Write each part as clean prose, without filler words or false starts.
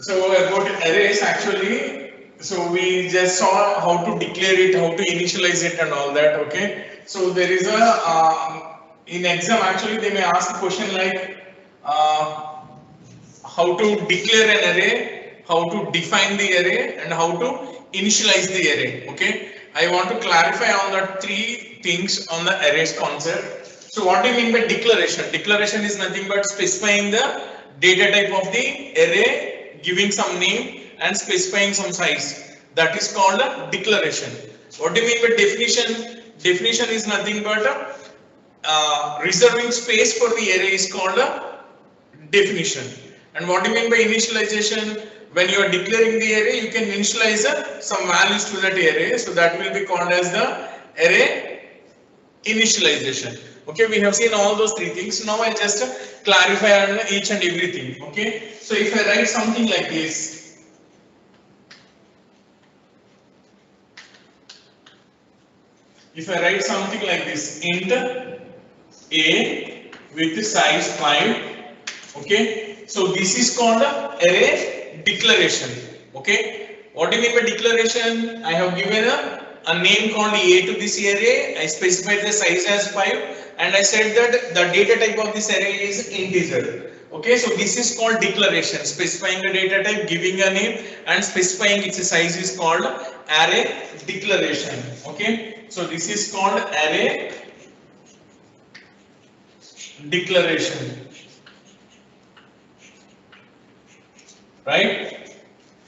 So about arrays actually, so we just saw how to declare it, how to initialize it and all that, okay. So there is a in exam actually they may ask a question like uh, how to declare an array, how to define the array, and how to initialize the array, okay. I want to clarify on the three things on the arrays concept. So what do you mean by declaration? Declaration is nothing but specifying the data type of the array, giving some name and specifying some size. That is called a declaration. What do you mean by definition? Definition is nothing but reserving space for the array is called a definition. And what do you mean by initialization? When you are declaring the array, you can initialize some values to that array, so that will be called as the array initialization. Okay, we have seen all those three things. Now I just clarify on each and everything. Okay, so if I write something like this, if I write something like this, int a with size 5, okay, so this is called array declaration. Okay, what do you mean by declaration? I have given a name called a to this array, I specified the size as 5, and I said that the data type of this array is integer. Okay, so this is called declaration, specifying the data type, giving a name and specifying its size is called array declaration. Okay, so this is called array declaration, right?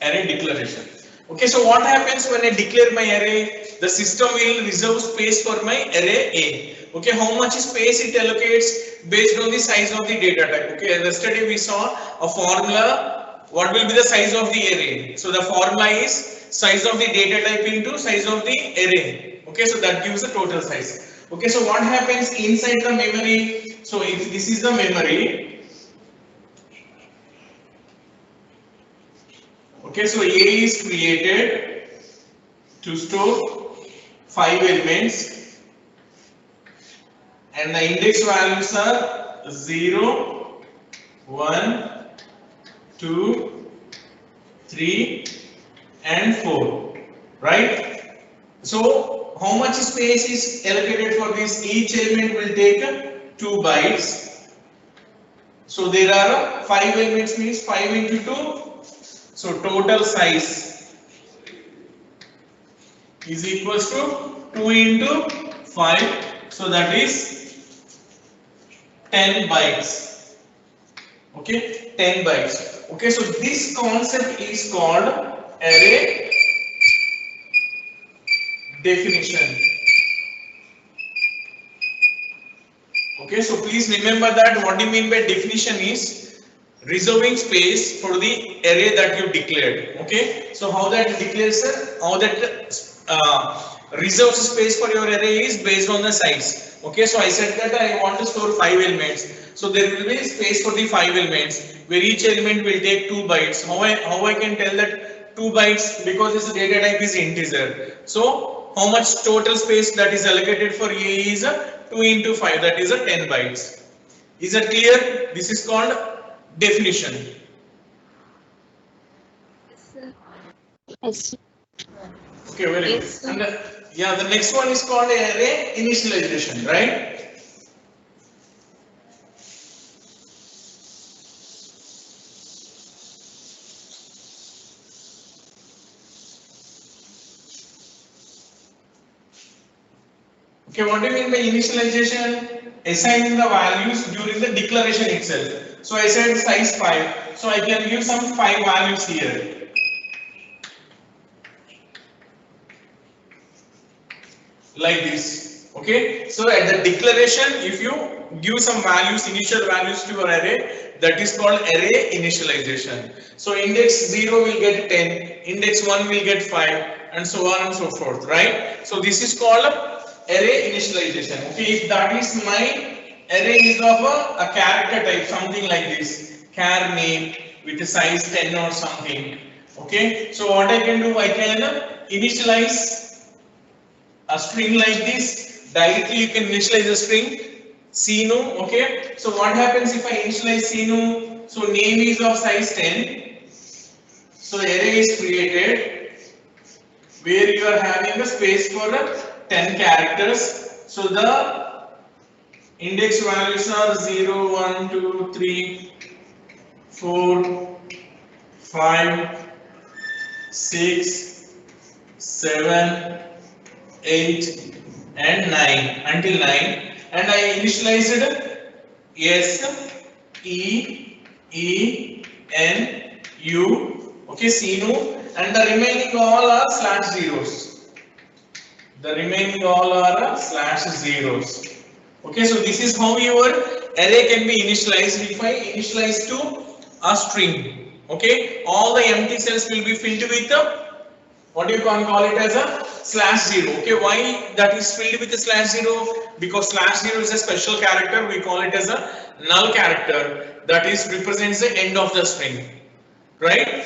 Array declaration. Okay, so what happens when I declare my array? The system will reserve space for my array A. Okay, how much space it allocates based on the size of the data type. Okay, yesterday we saw a formula. What will be the size of the array? So the formula is size of the data type into size of the array. Okay, so that gives the total size. Okay, so what happens inside the memory? So if this is the memory, okay, so A is created to store 5 elements and the index values are 0, 1, 2, 3 and 4, right? So how much space is allocated for this? Each element will take 2 bytes. So there are 5 elements, means 5 into 2. So total size is equals to 2 into 5. So that is 10 bytes. Okay, 10 bytes. Okay, so this concept is called array definition. Okay, so please remember that what do you mean by definition is reserving space for the array that you declared. Okay, so how that declares, how that reserves space for your array is based on the size. Okay, so I said that I want to store 5 elements, so there will be space for the 5 elements where each element will take 2 bytes. How I can tell that 2 bytes? Because this data type is integer. So how much total space that is allocated for A is 2 into 5, that is 10 bytes. Is that clear? This is called definition. Yes. Okay, very good. Yes. And yeah, the next one is called array initialization, right? Okay, what do you mean by initialization? Assigning the values during the declaration itself. So I said size 5, so I can give some 5 values here. Like this. Okay, so at the declaration, if you give some values, initial values to your array, that is called array initialization. So index 0 will get 10, index 1 will get 5, and so on and so forth, right? So this is called array initialization. Okay, if that is my array is of a character type, something like this, char name with a size 10 or something. Okay, so what I can do, I can initialize a string like this. Directly you can initialize a string cnu. Okay, so what happens if I initialize cnu? So name is of size 10 So array is created where you are having a space for 10 characters. So the index values are 0, 1, 2, 3, 4, 5, 6, 7, 8 and 9 until 9, and I initialized S, E, E, N, U, okay, Sinu, and the remaining all are slash zeros. The remaining all are slash zeros. Okay, so this is how your array can be initialized. If I initialize to a string, okay, all the empty cells will be filled with what you can call it as a slash zero. Okay, why that is filled with a slash zero? Because slash zero is a special character. We call it as a null character that is represents the end of the string, right?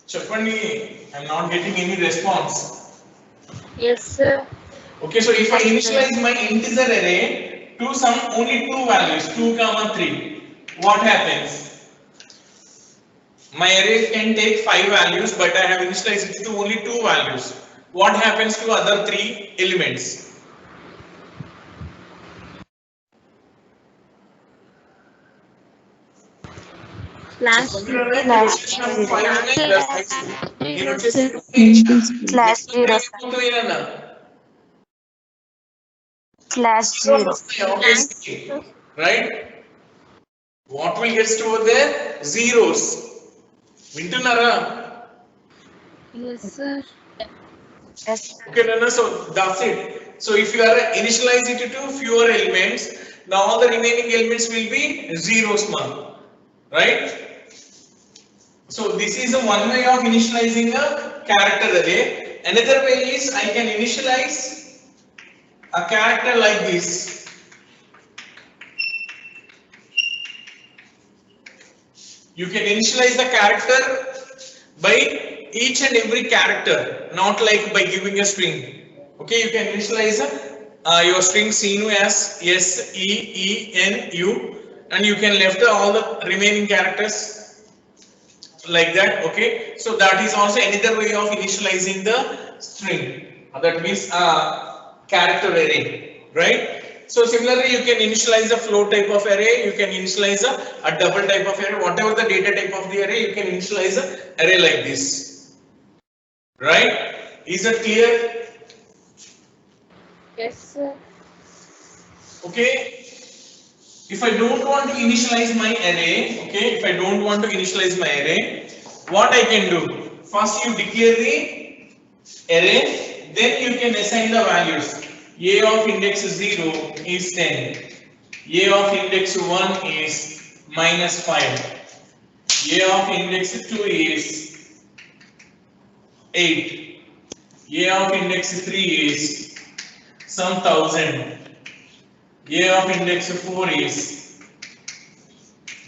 Chappandi, I'm not getting any response. Yes, sir. Okay, so if I initialize my integer array to some only two values, 2, 3, what happens? My array can take 5 values, but I have initialized it to only 2 values. What happens to other 3 elements? Slash /0 right? What will get stored there? Zeros. Vintunara? Yes, sir. Yes. Okay, no, so that's it. So if you are initialize it to fewer elements, now all the remaining elements will be zeros, right? So this is a one way of initializing a character array. Another way is I can initialize a character like this. You can initialize the character by each and every character, not like by giving a string. Okay, you can initialize your string Sinu as S, E, E, N, U, and you can left all the remaining characters like that. Okay, so that is also another way of initializing the string. That means character array, right? So similarly, you can initialize a float type of array. You can initialize a double type of array. Whatever the data type of the array, you can initialize an array like this, right? Is it clear? Yes, sir. Okay. If I don't want to initialize my array, okay, if I don't want to initialize my array, what I can do? First you declare the array, then you can assign the values. A of index 0 is 10. A of index 1 is -5. A of index 2 is 8. A of index 3 is some 1000. A of index 4 is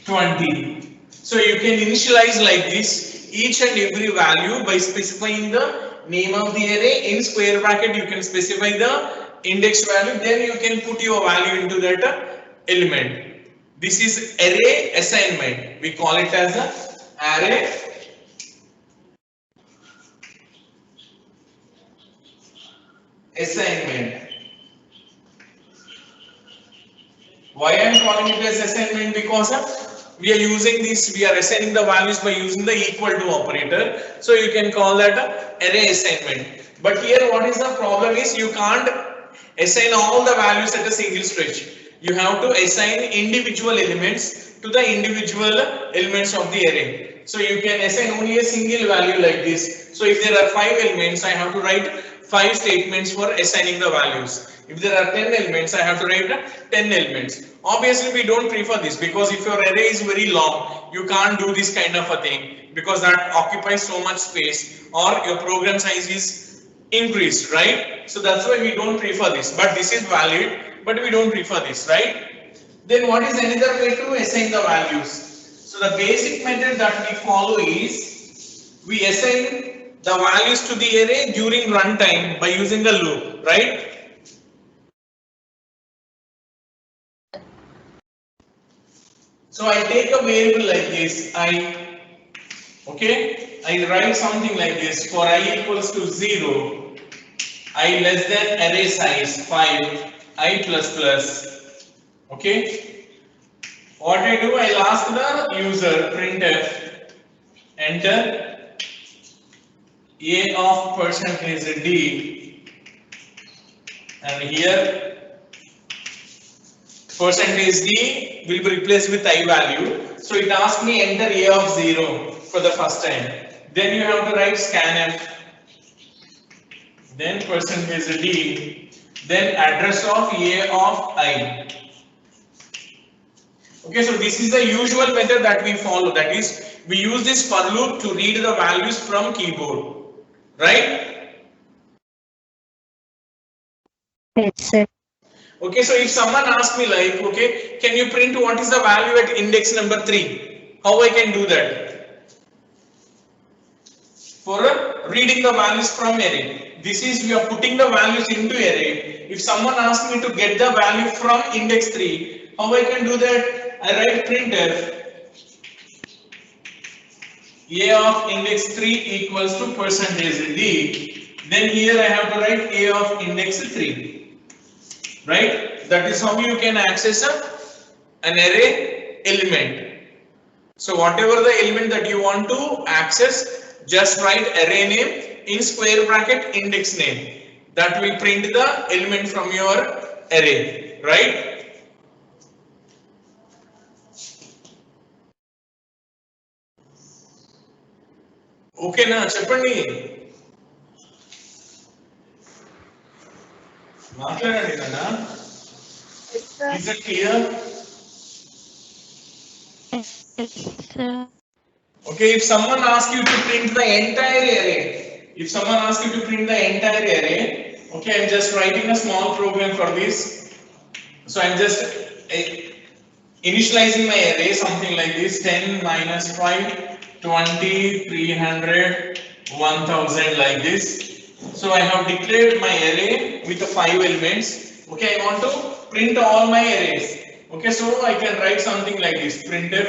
20. So you can initialize like this each and every value by specifying the name of the array. In square bracket you can specify the index value, then you can put your value into that element. This is array assignment. We call it as a array assignment. Why I am calling it as assignment? Because we are using this, we are assigning the values by using the equal to operator. So you can call that array assignment. But here what is the problem is you can't assign all the values at a single stretch. You have to assign individual elements to the individual elements of the array. So you can assign only a single value like this. So if there are 5 elements, I have to write 5 statements for assigning the values. If there are 10 elements, I have to write 10 elements. Obviously, we don't prefer this because if your array is very long, you can't do this kind of a thing because that occupies so much space or your program size is increased, right? So that's why we don't prefer this. But this is valid, but we don't prefer this, right? Then what is another way to assign the values? So the basic method that we follow is we assign the values to the array during runtime by using a loop, right? So I take a variable like this, okay, I write something like this, for I equals to 0, I less than array size 5, I plus plus, okay. What I do, I'll ask the user printf enter a of percentage d, and here percentage d will be replaced with I value. So it asks me enter a of 0 for the first time. Then you have to write scanf, then percentage d, then address of a of I. Okay, so this is the usual method that we follow. That is, we use this for loop to read the values from keyboard, right? Yes, sir. Okay, so if someone asks me like, okay, can you print what is the value at index number 3? How I can do that? For reading the values from array. This is, we are putting the values into array. If someone asks me to get the value from index 3, how I can do that? I write printf a of index 3 equals to percentage d. Then here I have to write a of index 3. Right? That is how you can access an array element. So whatever the element that you want to access, just write array name in square bracket index name. That will print the element from your array, right? Okay na, చెప్పండి. మాట్లాడండి నాన్న. Yes, sir. Is it clear? Yes, sir. Okay, if someone asks you to print the entire array, okay, I'm just writing a small program for this. So I'm just initializing my array, something like this: 10 minus 5, 20, 300, 1000, like this. So I have declared my array with the 5 elements. Okay, I want to print all my arrays. Okay, so I can write something like this: printf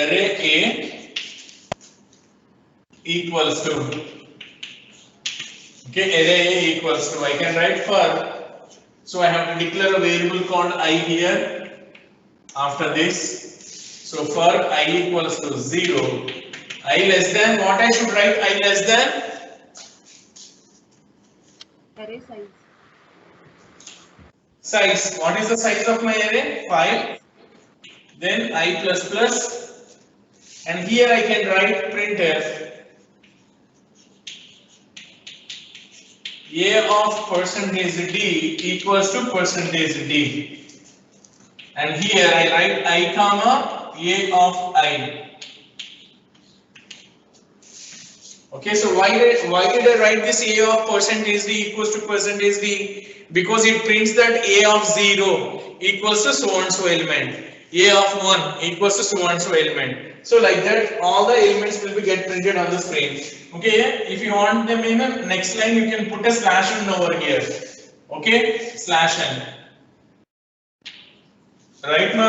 array A equals to, okay, array A equals to, I can write for, so I have to declare a variable called I here after this. So for I equals to 0, I less than, what I should write? I less than Array size. size. What is the size of my array? 5. Then I plus plus, and here I can write printf a of percentage d equals to percentage d, and here I write I comma a of I. Okay, so why did I write this a of percentage d equals to percentage d? Because it prints that a of 0 equals to so and so element, a of 1 equals to so and so element. So like that, all the elements will be get printed on the screen. Okay, if you want them in the next line, you can put a slash n over here. Okay, slash n. Right, ma?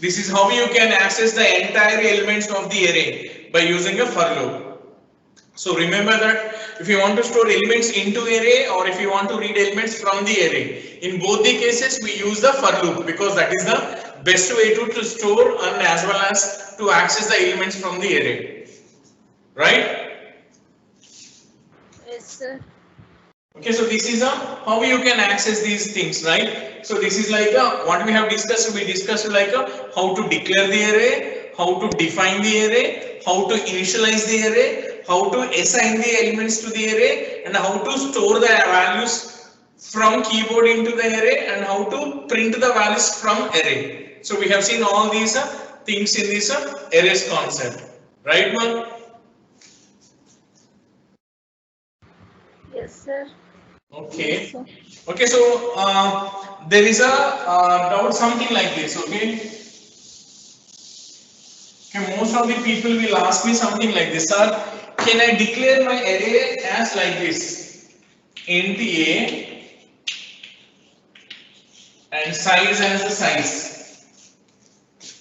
This is how you can access the entire elements of the array by using a for loop. So remember that if you want to store elements into array, or if you want to read elements from the array, in both the cases we use the for loop, because that is the best way to store and as well as to access the elements from the array. Right? Yes, sir. Okay, so this is how you can access these things, right? So this is like what we have discussed. We discussed like how to declare the array, how to define the array, how to initialize the array, how to assign the elements to the array, and how to store the values from keyboard into the array, and how to print the values from array. So we have seen all these things in this arrays concept, right, ma'am? Yes, sir. Okay. Yes, sir. Okay, so there is a doubt something like this. Okay. Okay, most of the people will ask me something like this, sir. Can I declare my array as like this? Int a and size as the size.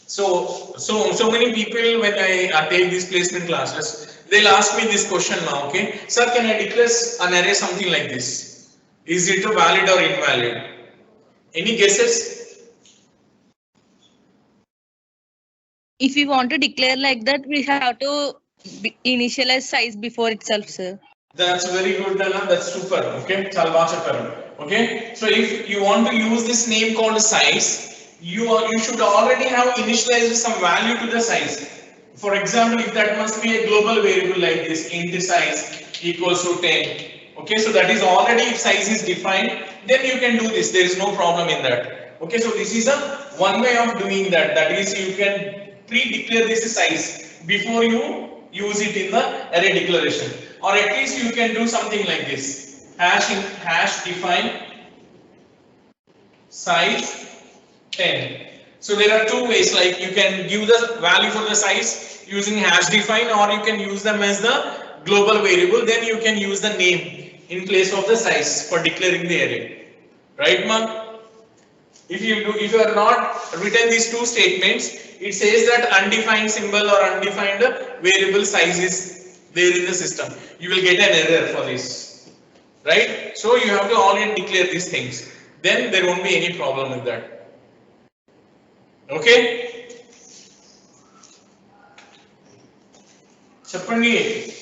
So many people when I take these placement classes, they'll ask me this question now, okay? Sir, can I declare an array something like this? Is it valid or invalid? Any guesses? If we want to declare like that, we have to initialize size before itself, sir. That's very good, Dana. That's super. Okay, okay. So if you want to use this name called size, you should already have initialized some value to the size. For example, if that must be a global variable like this, int size equals to 10. Okay, so that is already, if size is defined, then you can do this. There is no problem in that. Okay, so this is a one way of doing that. That is, you can pre-declare this size before you use it in the array declaration. Or at least you can do something like this. Hash define size 10. So there are two ways, like you can give the value for the size using hash define, or you can use them as the global variable. Then you can use the name in place of the size for declaring the array. Right, Mark? If you are not written these two statements, it says that undefined symbol or undefined variable size is there in the system. You will get an error for this, right? So you have to already declare these things. Then there won't be any problem with that. Okay? Chappandi.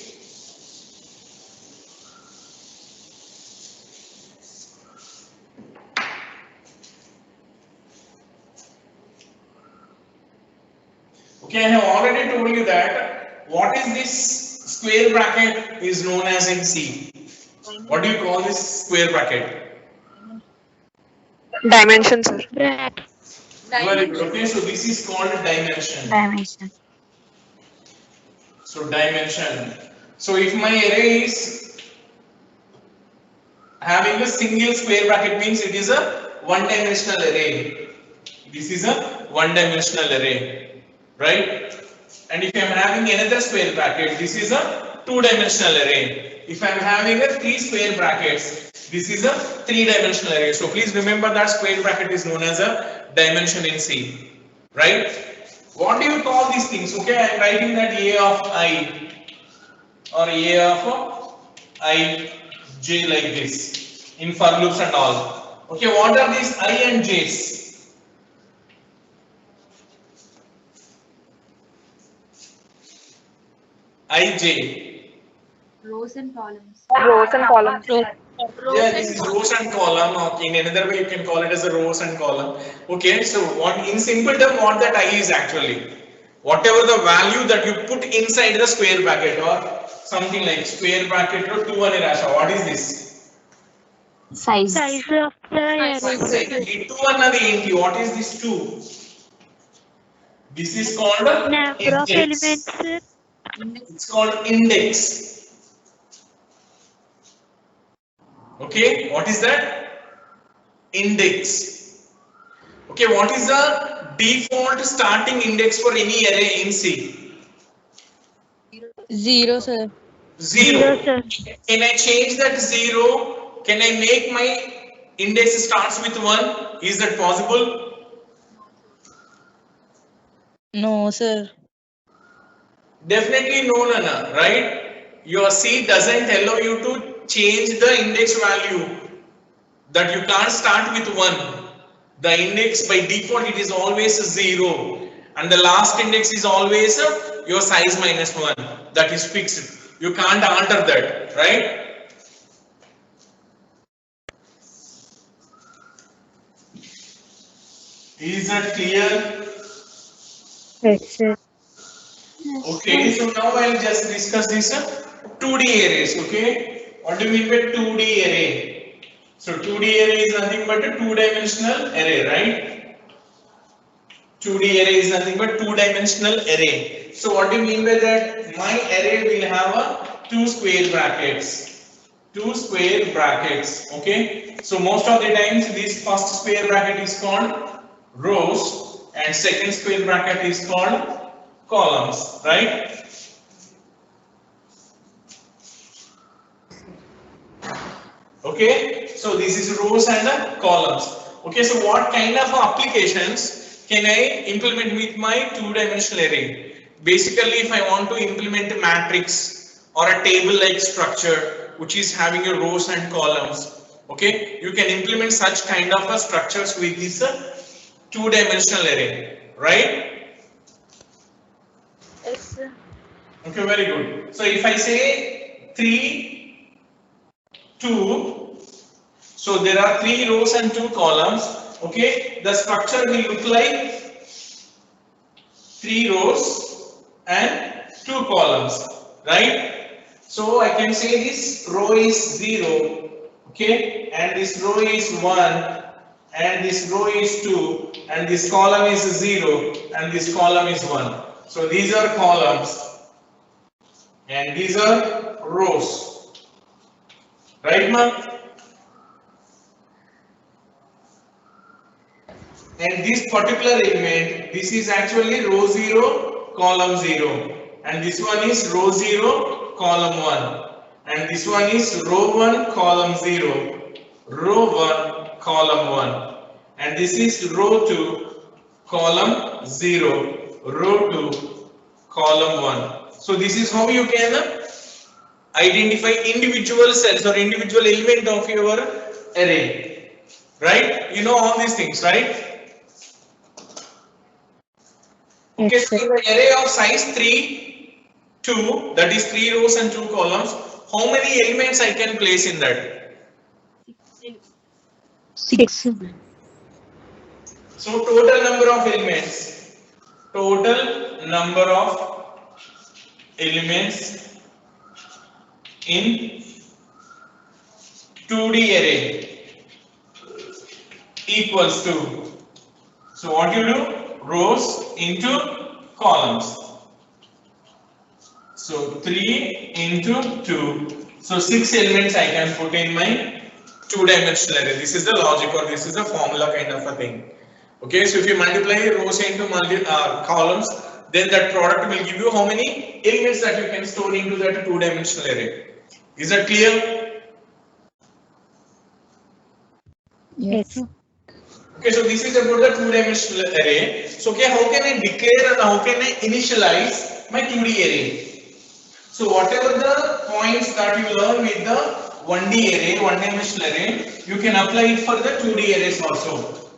Okay, I have already told you that what is this square bracket is known as in C. What do you call this square bracket? Dimension, sir. Bracket. Very good. Okay, so this is called dimension. Dimension. So dimension. So if my array is having a single square bracket, means it is a one-dimensional array. This is a one-dimensional array, right? And if I am having another square bracket, this is a two-dimensional array. If I am having a three square brackets, this is a three-dimensional array. So please remember that square bracket is known as a dimension in C, right? What do you call these things? Okay, I am writing that A of I or A of I J like this in for loops and all. Okay, what are these I and J's? I, J. Rows and columns. Rows and columns. Yeah, this is rows and column. Okay, in another way you can call it as a rows and column. Okay, so what in simple term, what that I is actually whatever the value that you put inside the square bracket or something like square bracket or 2 and Rasha. What is this? Size. Size of the array. Size. 2 and what is this 2? This is called Number of index. elements. It's called index. Okay, what is that? Index. Okay, what is the default starting index for any array in C? 0, sir. 0. Sir. Can I change that 0? Can I make my index starts with 1? Is that possible? No, sir. Definitely no, Nana, right? Your C doesn't allow you to change the index value, that you can't start with 1. The index by default it is always 0 and the last index is always your size minus 1. That is fixed. You can't alter that, right? Is that clear? Yes, sir. Okay, so now I'll just discuss this 2D arrays, okay? What do you mean by 2D array? So 2D array is nothing but a two-dimensional array, right? 2D array is nothing but two-dimensional array. So what do you mean by that? My array will have two square brackets. Two square brackets, okay? So most of the times this first square bracket is called rows and second square bracket is called columns, right? Okay, so this is rows and columns. Okay, so what kind of applications can I implement with my two-dimensional array? Basically, if I want to implement a matrix or a table-like structure, which is having a rows and columns, okay, you can implement such kind of a structures with this two-dimensional array, right? Yes, sir. Okay, very good. So if I say 3, 2, so there are 3 rows and 2 columns. Okay, the structure will look like 3 rows and 2 columns, right? So I can say this row is 0, okay, and this row is 1, and this row is 2, and this column is 0, and this column is 1. So these are columns, and these are rows, right, ma'am? And this particular element, this is actually row 0, column 0, and this one is row 0, column 1, and this one is row 1, column 0, row 1, column 1, and this is row 2, column 0, row 2, column 1. So this is how you can identify individual cells or individual element of your array, right? You know all these things, right? Okay, Yes, so sir. in the array of size 3, 2, that is 3 rows and 2 columns, how many elements I can place in that? 6. So total number of elements, in 2D array equals to, so what you do? Rows into columns. So 3 into 2. So 6 elements I can put in my two-dimensional array. This is the logic, or this is a formula kind of a thing. Okay, so if you multiply rows into columns, then that product will give you how many elements that you can store into that two-dimensional array. Is that clear? Yes, sir. Okay, so this is about the two-dimensional array. So, okay, how can I declare and how can I initialize my 2D array? So, whatever the points that you learn with the 1D array, one-dimensional array, you can apply it for the 2D arrays also,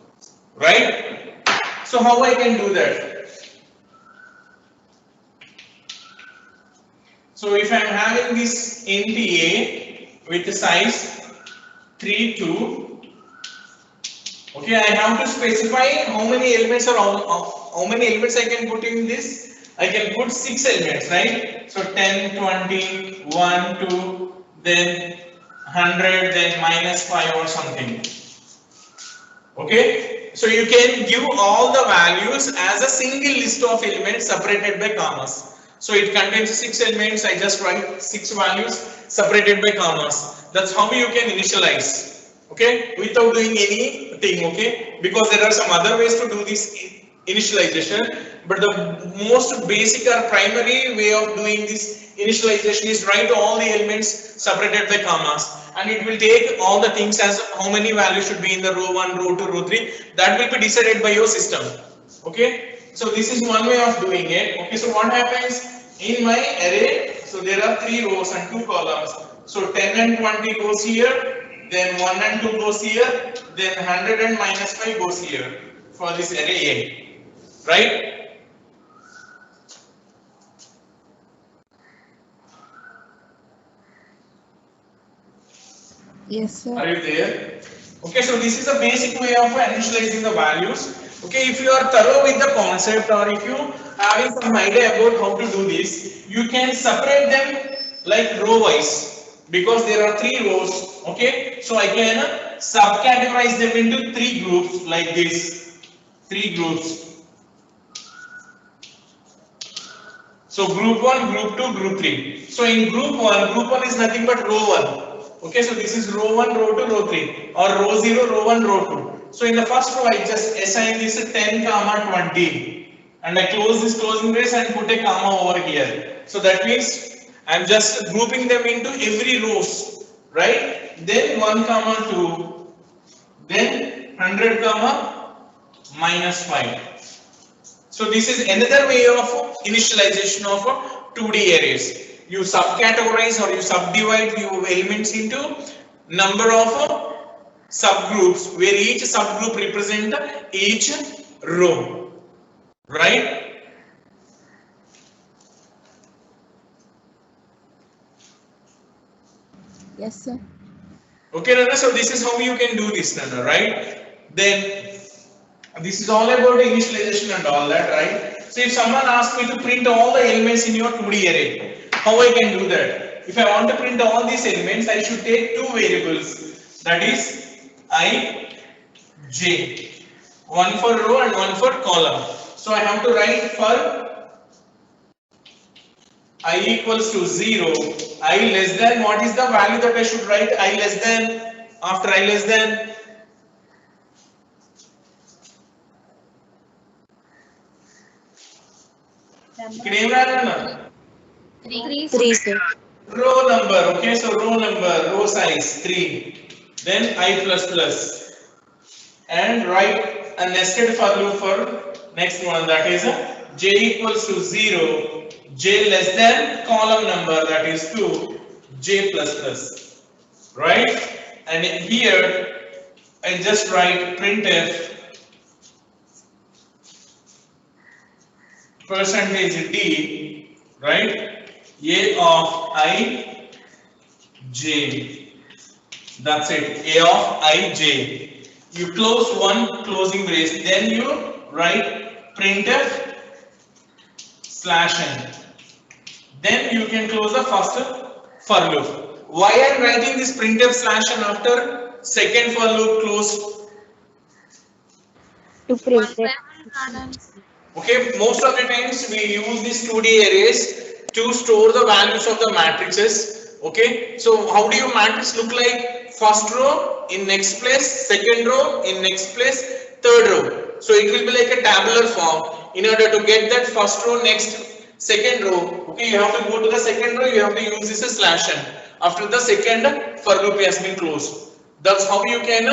right? So, how I can do that? So, if I am having this int a with the size 3, 2. Okay, I have to specify how many elements or how many elements I can put in this. I can put 6 elements, right? So 10, 20, 1, 2, then 100, then -5 or something. Okay, so you can give all the values as a single list of elements separated by commas. So it contains 6 elements. I just write 6 values separated by commas. That's how you can initialize. Okay, without doing anything, okay, because there are some other ways to do this initialization, but the most basic or primary way of doing this initialization is write all the elements separated by commas, and it will take all the things as how many values should be in the row 1, row 2, row 3. That will be decided by your system. Okay, so this is one way of doing it. Okay, so what happens in my array? So there are 3 rows and 2 columns. So 10 and 20 goes here. Then 1 and 2 goes here, then 100 and -5 goes here for this array A, right? Yes, sir. Are you there? Okay, so this is a basic way of initializing the values. Okay, if you are thorough with the concept, or if you having some idea about how to do this, you can separate them like row wise. Because there are 3 rows, okay, so I can subcategorize them into 3 groups like this, 3 groups. So group 1, group 2, group 3. So in group 1 is nothing but row 1. Okay, so this is row 1, row 2, row 3, or row 0, row 1, row 2. So in the first row, I just assign this 10, 20, and I close this closing brace and put a comma over here. So that means I'm just grouping them into every rows, right? Then 1, 2, then 100 comma -5. So this is another way of initialization of 2D arrays. You subcategorize or you subdivide your elements into number of subgroups where each subgroup represent each row, right? Yes, sir. Okay, Nana, so this is how you can do this, Nana, right? Then this is all about initialization and all that, right? So if someone asks me to print all the elements in your 2D array, how I can do that? If I want to print all these elements, I should take two variables, that is I, j, one for row and one for column. So I have to write for I equals to 0, I less than, what is the value that I should write? I less than, after I less than, ఇక్కడ ఏం రాయాలన్నా? 3, sir. Row number, okay, so row number, row size 3, then I plus plus, and write a nested for loop for next one, that is j equals to 0, j less than column number, that is 2, j plus plus, right? And here I just write printf percentage d, right? A of I j, that's it, A of I j. You close one closing brace, then you write printf /n, then you can close the first for loop. Why I am writing this printf /n after second for loop closed? To print it. Okay, most of the times we use these 2D arrays to store the values of the matrices. Okay, so how do your matrix look like? First row in next place, second row in next place, third row. So it will be like a tabular form. In order to get that first row, next, second row, okay, you have to go to the second row, you have to use this as /n. After the second for loop has been closed. That's how you can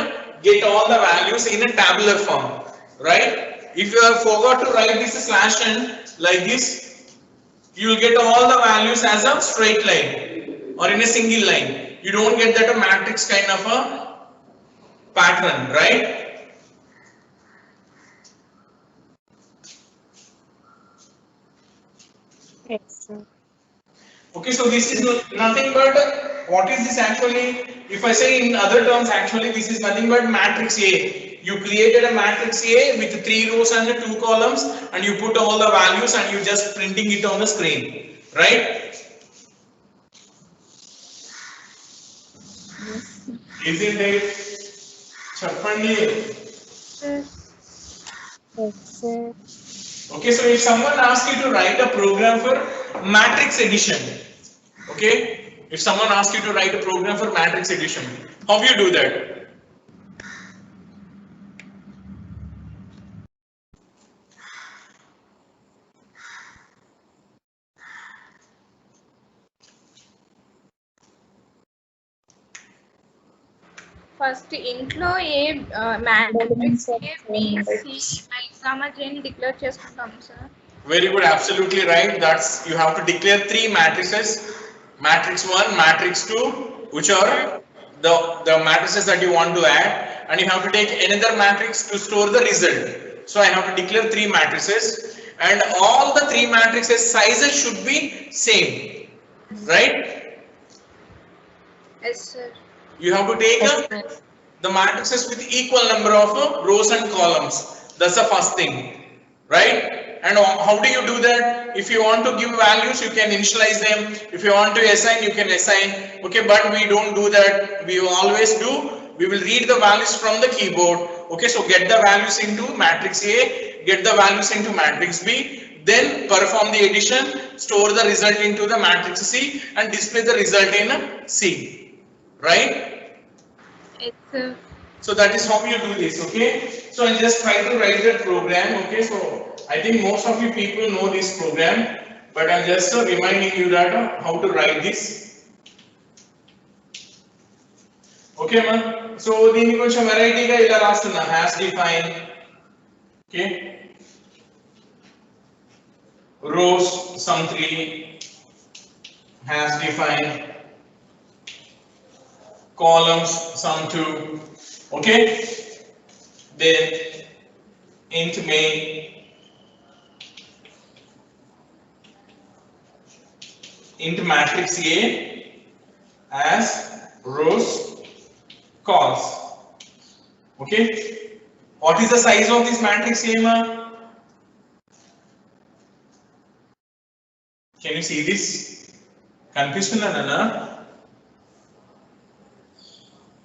get all the values in a tabular form, right? If you have forgot to write this /n like this, you will get all the values as a straight line or in a single line. You don't get that a matrix kind of a pattern, right? Yes, sir. Okay, so this is nothing but, what is this actually? If I say in other terms, actually this is nothing but matrix A. You created a matrix A with 3 rows and 2 columns, and you put all the values and you just printing it on the screen, right? Yes, sir. Isn't it? Chappandi. Yes, sir. Okay, so if someone asks you to write a program for matrix addition, okay, if someone asks you to write a program for matrix addition, how do you do that? First ఇంట్లో ఏ matrix ఏ BC ని declare చేసుకుంటాం sir. Very good, absolutely right. That's, you have to declare 3 matrices, matrix 1, matrix 2, which are the matrices that you want to add, and you have to take another matrix to store the result. So I have to declare 3 matrices, and all the 3 matrices sizes should be same, right? Yes sir. You have to take the matrices with equal number of rows and columns. That's the first thing, right? And how do you do that? If you want to give values, you can initialize them. If you want to assign, you can assign. Okay, but we don't do that. We always do, we will read the values from the keyboard. Okay, so get the values into matrix A, get the values into matrix B, then perform the addition, store the result into the matrix C, and display the result in C, right? Yes sir. So that is how you do this, okay? So I just try to write that program, okay? So I think most of you people know this program, but I'm just reminding you that how to write this. Okay మా so దీన్ని కొంచెం వెరైటీగా ఇలా రాస్తున్నా hash define okay rows sum 3 hash define columns sum 2 okay then int main int matrix A as rows calls okay what is the size of this matrix A ma can you see this confusion nana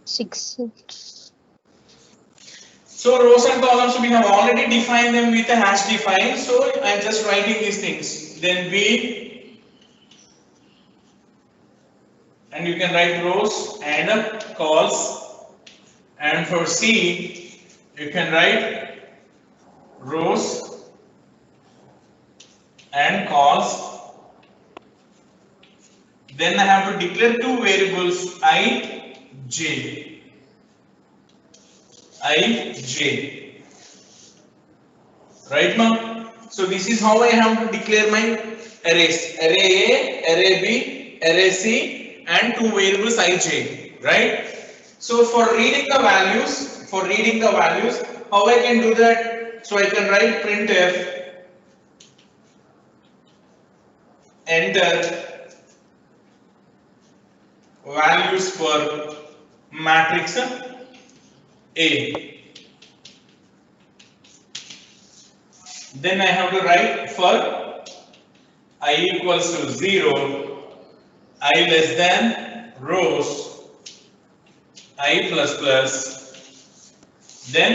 6. so rows and columns we have already defined them with a hash define so I'm just writing these things then B and you can write rows and calls and for C you can write rows and calls then I have to declare two variables I j right ma'am so this is how I have to declare my arrays array A array B array C and two variables ij right so for reading the values how I can do that so I can write printf enter values for matrix A then I have to write for I equals to 0 I less than rows I plus plus then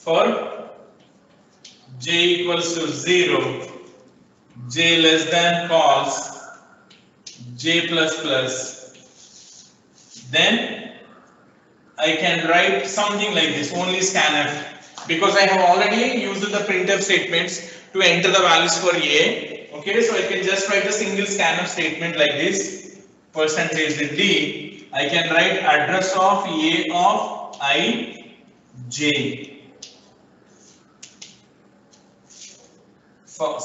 for j equals to 0 j less than calls j plus plus then I can write something like this only scanf because I have already used the printf statements to enter the values for A okay so I can just write a single scanf statement like this percentage d I can write address of A of I j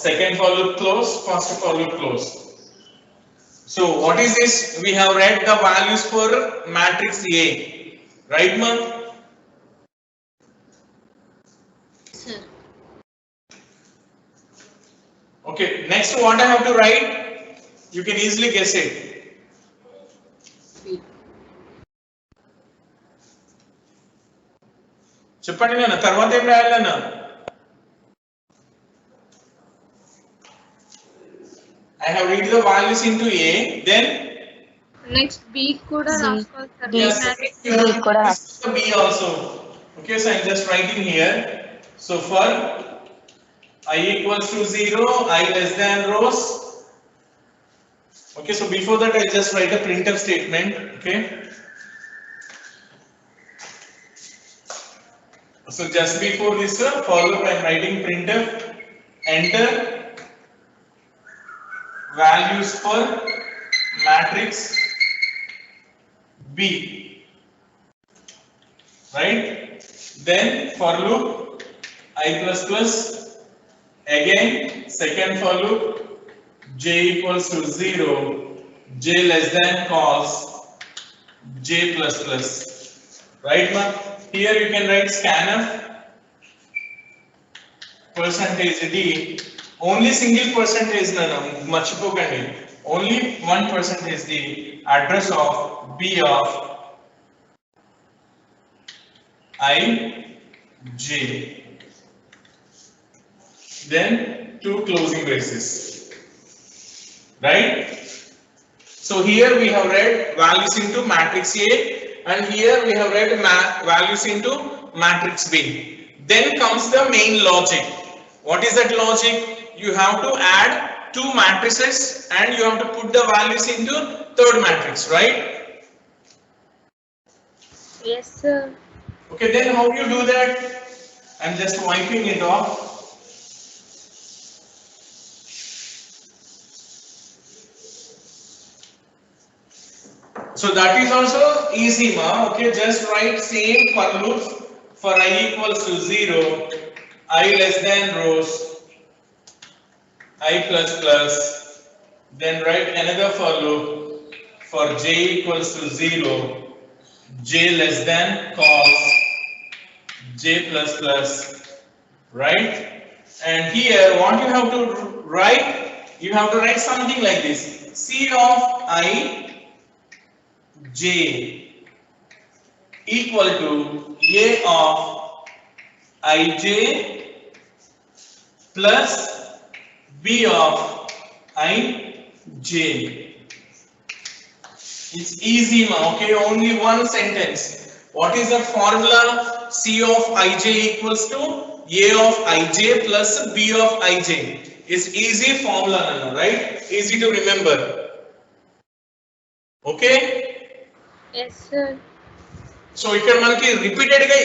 second for loop close first for loop close so what is this we have read the values for matrix A right ma'am Sir. okay next what I have to write you can easily guess it చెప్పండి నాన్న తర్వాత ఏం రాయాలన్న I have read the values into A then next B కూడా C. రాసుకోవాలి sir D. yes matrix. you have to కూడా. use the B also okay so I'm just writing here so for I equals to 0 I less than rows okay so before that I just write a printf statement okay so just before this for loop I'm writing printf enter values for matrix B right then for loop I plus plus again second for loop j equals to 0 j less than calls j plus plus right ma here you can write scanf percentage d only single percentage nana మర్చిపోకండి only 1% is the address of B of I j then two closing braces right so here we have read values into matrix A and here we have read values into matrix B then comes the main logic what is that logic you have to add two matrices and you have to put the values into third matrix right Yes, sir. okay then how do you do that I'm just wiping it off So that is also easy, ma. Okay, just write same for loops for I equals to 0, I less than rows, I plus plus. Then write another for loop for j equals to 0, j less than cos, j plus plus, right? And here what you have to write, you have to write something like this: C of I j equal to A of ij plus B of ij. It's easy, ma. Okay, only one sentence. What is the formula? C of ij equals to A of ij plus B of ij. It's easy formula, Nana, right? Easy to remember. Okay? Yes, sir. So ఇక్కడ మనకి repeated గా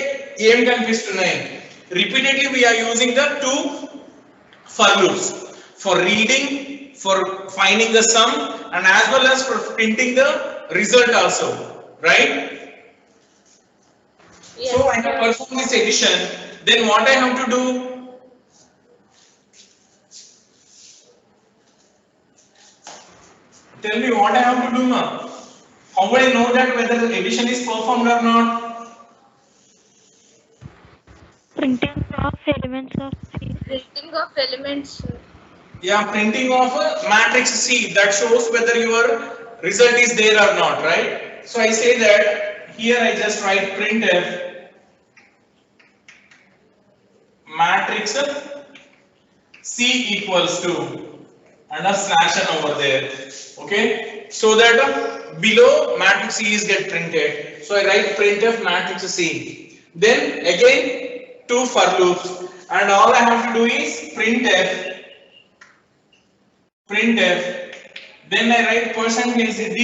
ఏం కనిపిస్తున్నాయి? Repeatedly we are using the two for loops for reading, for finding the sum, and as well as for printing the result also, right? Yes, So I have sir. performed this addition. Then what I have to do? Tell me what I have to do, ma. How would I know that whether the addition is performed or not? Printing of elements of C. Printing of elements. Yeah, printing of a matrix C that shows whether your result is there or not, right? So I say that here I just write printf matrix C equals to and a slash n over there, okay? So that below matrix C is get printed. So I write printf matrix C. Then again two for loops, and all I have to do is printf, then I write percentage d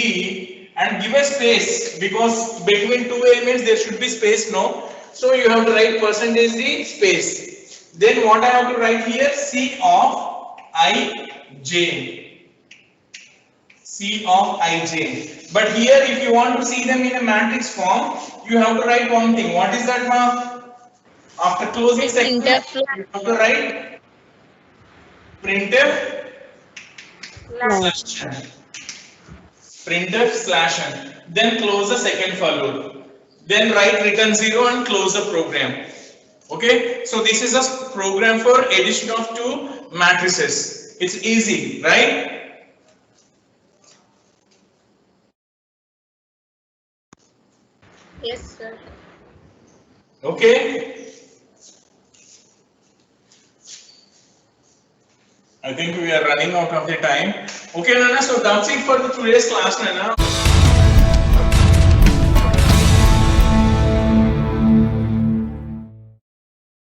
and give a space, because between two elements there should be space, no? So you have to write percentage d space. Then what I have to write here? C of ij. C of ij. But here if you want to see them in a matrix form, you have to write one thing. What is that, ma? After closing section, you have to write printf slash n. Printf slash n. Then close the second for loop. Then write return 0 and close the program. Okay, so this is a program for addition of two matrices. It's easy, right? Yes, sir. Okay. I think we are running out of the time. Okay, Nana, so that's it for the today's class, Nana.